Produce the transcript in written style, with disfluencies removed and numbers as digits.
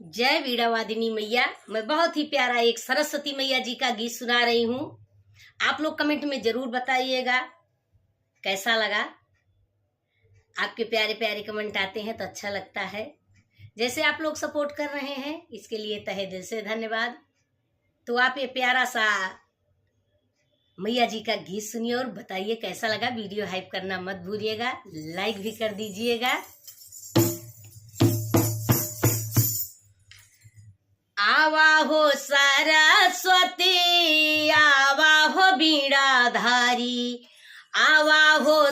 जय वीणावादिनी मैया। मैं बहुत ही प्यारा एक सरस्वती मैया जी का गीत सुना रही हूँ। आप लोग कमेंट में जरूर बताइएगा कैसा लगा। आपके प्यारे प्यारे कमेंट आते हैं तो अच्छा लगता है। जैसे आप लोग सपोर्ट कर रहे हैं इसके लिए तहे दिल से धन्यवाद। तो आप ये प्यारा सा मैया जी का गीत सुनिए और बताइए कैसा लगा। वीडियो हाइप करना मत भूलिएगा, लाइक भी कर दीजिएगा। आवा हो सरस्वती, आवा हो बीड़ाधारी, आवा हो